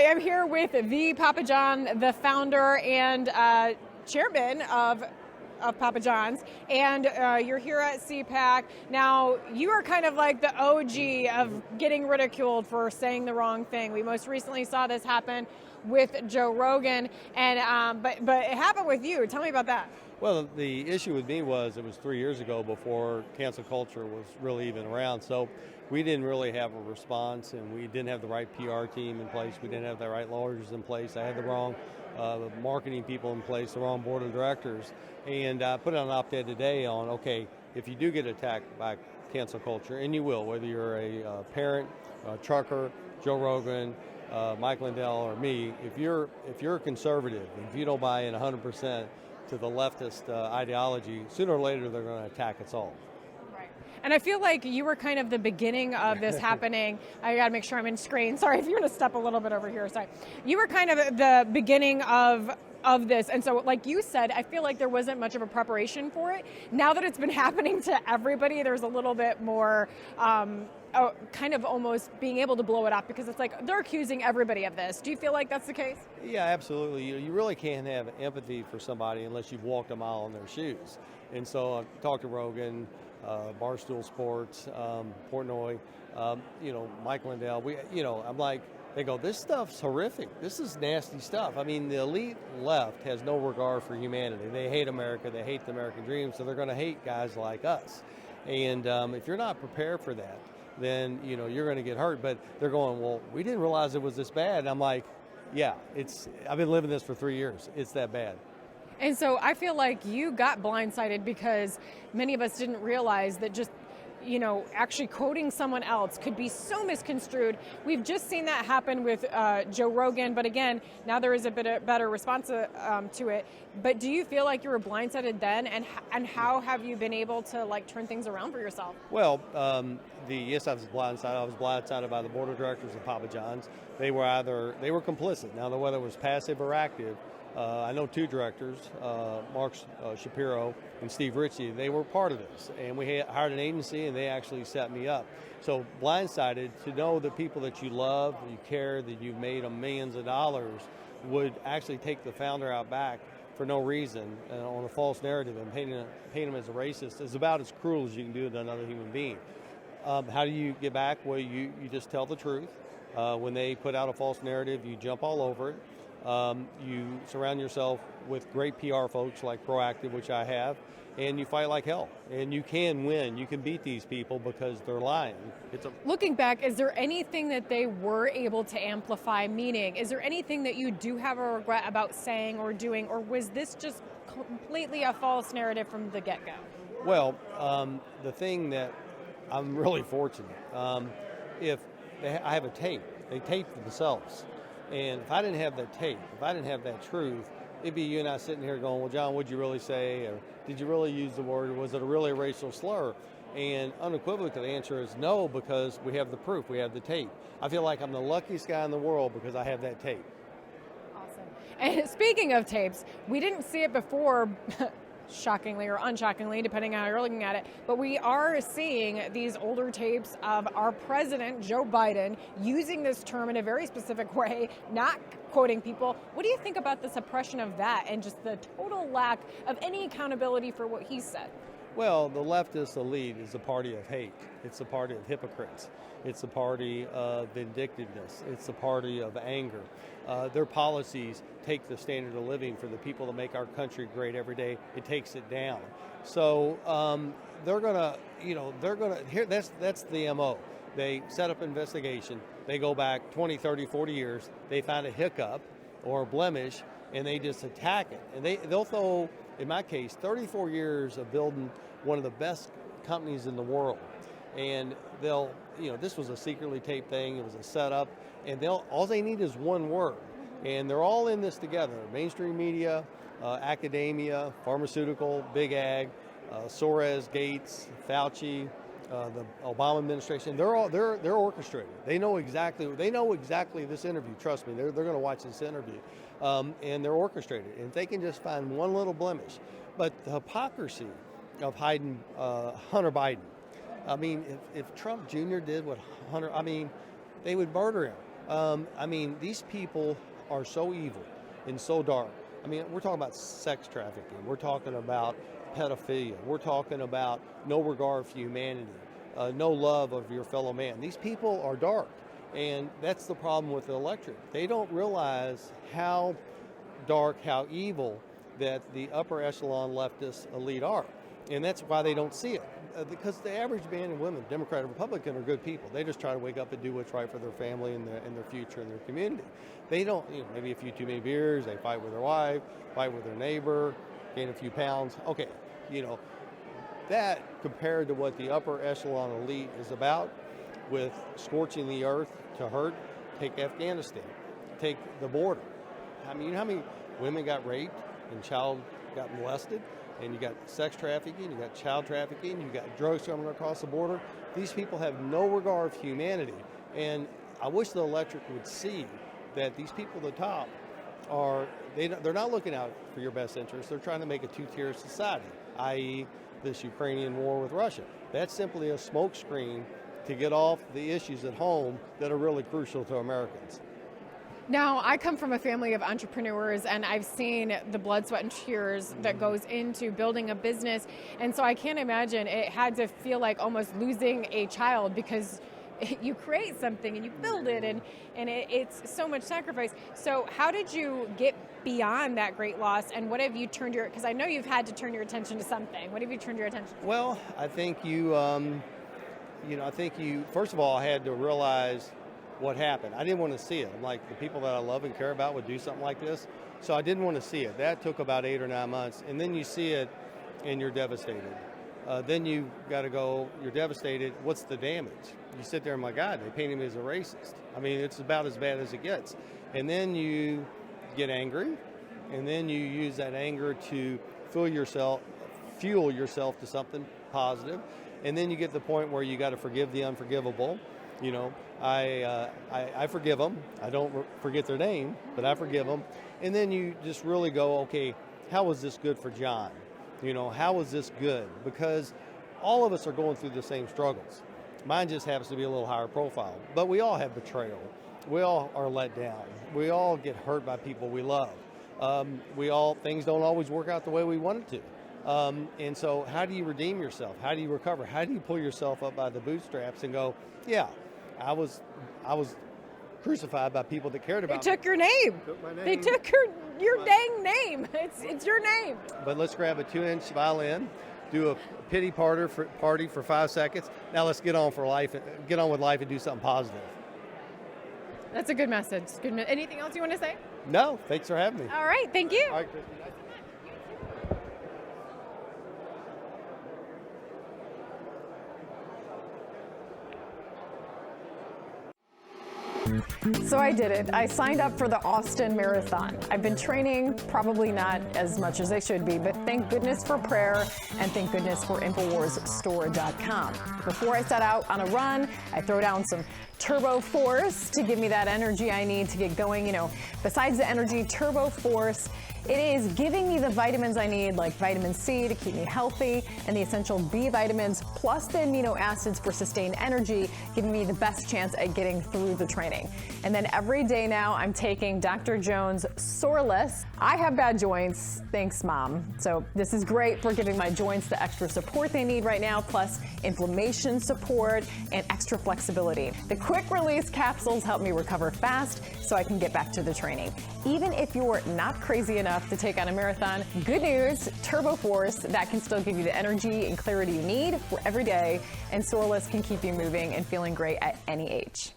I am here with the Papa John, the founder and chairman of Papa John's, and you're here at CPAC. Now, you are kind of like the OG of getting ridiculed for saying the wrong thing. We most recently saw this happen with Joe Rogan, and but it happened with you. Tell me about that. Well, the issue with me was it was 3 years ago before cancel culture was really even around. So we didn't really have a response, and we didn't have the right PR team in place. We didn't have the right lawyers in place. I had the wrong marketing people in place, the wrong board of directors. And I put out an op-ed today on, okay, if you do get attacked by cancel culture, and you will, whether you're a parent, a trucker, Joe Rogan, Mike Lindell, or me, if you're a conservative, if you don't buy in 100% to the leftist ideology, sooner or later they're going to attack us all. Right. And I feel like you were kind of the beginning of this happening. I got to make sure I'm in screen. Sorry, if you're going to step a little bit over here. Sorry. You were kind of the beginning of this. And so, like you said, I feel like there wasn't much of a preparation for it. Now that it's been happening to everybody, there's a little bit more kind of almost being able to blow it up, because it's like they're accusing everybody of this. Do you feel like that's the case? Yeah, absolutely. You really can't have empathy for somebody unless you've walked a mile in their shoes. And so I talked to Rogan, Barstool Sports, Portnoy, Mike Lindell. I'm like, they go, this stuff's horrific. This is nasty stuff. I mean, the elite left has no regard for humanity. They hate America. They hate the American dream. So they're going to hate guys like us. And if you're not prepared for that, then you're going to get hurt. But they're going, well, we didn't realize it was this bad. And I'm like, yeah, I've been living this for 3 years. It's that bad. And so I feel like you got blindsided because many of us didn't realize that just actually quoting someone else could be so misconstrued. We've just seen that happen with Joe Rogan, but again, now there is a bit better response to it. But do you feel like you were blindsided then, and how have you been able to turn things around for yourself? Well, yes, I was blindsided. I was blindsided by the board of directors of Papa John's. They were complicit. Now, whether it was passive or active, I know two directors, Mark Shapiro and Steve Ritchie. They were part of this, and we hired an agency, and they actually set me up. So blindsided to know that people that you love, you care, that you've made them millions of dollars, would actually take the founder out back for no reason on a false narrative and paint him as a racist is about as cruel as you can do to another human being. How do you get back? Well, you just tell the truth. When they put out a false narrative, you jump all over it. You surround yourself with great PR folks like Proactive, which I have, and you fight like hell. And you can win. You can beat these people because they're lying. Looking back, is there anything that they were able to amplify? Meaning, is there anything that you do have a regret about saying or doing, or was this just completely a false narrative from the get-go? Well, the thing that I'm really fortunate, I have a tape. They taped themselves. And if I didn't have that tape, if I didn't have that truth, it'd be you and I sitting here going, well, John, what'd you really say? Or did you really use the word? Or was it a really racial slur? And unequivocally, the answer is no, because we have the proof. We have the tape. I feel like I'm the luckiest guy in the world because I have that tape. Awesome. And speaking of tapes, we didn't see it before, shockingly or unshockingly, depending on how you're looking at it, but we are seeing these older tapes of our president, Joe Biden, using this term in a very specific way, not quoting people. What do you think about the suppression of that and just the total lack of any accountability for what he said? Well, the leftist elite is a party of hate. It's a party of hypocrites. It's a party of vindictiveness. It's a party of anger. Their policies take the standard of living for the people that make our country great every day. It takes it down. So that's the MO. They set up investigation. They go back 20, 30, 40 years. They find a hiccup or a blemish, and they just attack it. And they'll throw, in my case, 34 years of building one of the best companies in the world. And this was a secretly taped thing. It was a setup. And all they need is one word. And they're all in this together. Mainstream media, academia, pharmaceutical, big ag, Soros, Gates, Fauci, the Obama administration. They're orchestrated. They know exactly this interview. Trust me, they're going to watch this interview. And they're orchestrated. And they can just find one little blemish. But the hypocrisy of hiding Hunter Biden. I mean, if Trump Jr. did what Hunter, they would murder him. I mean, these people are so evil and so dark. I mean, we're talking about sex trafficking. We're talking about pedophilia. We're talking about no regard for humanity, no love of your fellow man. These people are dark, and that's the problem with the electorate. They don't realize how dark, how evil that the upper echelon leftist elite are. And that's why they don't see it. Because the average man and women, Democrat and Republican, are good people. They just try to wake up and do what's right for their family and their future and their community. They don't, maybe a few too many beers, they fight with their wife, fight with their neighbor, gain a few pounds. Okay, that compared to what the upper echelon elite is about, with scorching the earth to hurt, take Afghanistan, take the border. I mean, you know how many women got raped and child got molested? And you got sex trafficking, you got child trafficking, you got drugs coming across the border. These people have no regard for humanity. And I wish the electorate would see that these people at the top they're not looking out for your best interests. They're trying to make a two-tier society, i.e. this Ukrainian war with Russia. That's simply a smokescreen to get off the issues at home that are really crucial to Americans. Now, I come from a family of entrepreneurs, and I've seen the blood, sweat, and tears that goes into building a business. And so I can't imagine it had to feel like almost losing a child, because you create something and you build it, and it's so much sacrifice. So how did you get beyond that great loss, and what have you turned because I know you've had to turn your attention to something. What have you turned your attention to? Well, I think you first of all, had to realize what happened. I didn't want to see it. I'm like, the people that I love and care about would do something like this. So I didn't want to see it. That took about 8 or 9 months. And then you see it and you're devastated. Then you got to go, you're devastated. What's the damage? You sit there and, my God, they painted me as a racist. I mean, it's about as bad as it gets. And then you get angry. And then you use that anger to fuel yourself to something positive. And then you get to the point where you got to forgive the unforgivable. I forgive them. I don't forget their name, but I forgive them. And then you just really go, okay, how was this good for John? How was this good? Because all of us are going through the same struggles. Mine just happens to be a little higher profile. But we all have betrayal. We all are let down. We all get hurt by people we love. Things don't always work out the way we want it to. And so how do you redeem yourself? How do you recover? How do you pull yourself up by the bootstraps and go, yeah, I was crucified by people that cared about me. They took your name. They took your dang name. It's your name. But let's grab a 2-inch violin, do a pity party for 5 seconds. Now let's get on with life and do something positive. That's a good message. Anything else you want to say? No, thanks for having me. All right, thank you. All right, Christy. So I did it. I signed up for the Austin Marathon. I've been training, probably not as much as I should be, but thank goodness for prayer and thank goodness for InfoWarsStore.com. Before I set out on a run, I throw down some Turbo Force to give me that energy I need to get going. Besides the energy, Turbo Force, it is giving me the vitamins I need, like vitamin C to keep me healthy, and the essential B vitamins, plus the amino acids for sustained energy, giving me the best chance at getting through the training. And then every day now, I'm taking Dr. Jones Soreless. I have bad joints, thanks Mom. So this is great for giving my joints the extra support they need right now, plus inflammation support and extra flexibility. The quick release capsules help me recover fast so I can get back to the training. Even if you're not crazy enough to take on a marathon, good news, Turbo Force, that can still give you the energy and clarity you need for every day, and Soreless can keep you moving and feeling great at any age.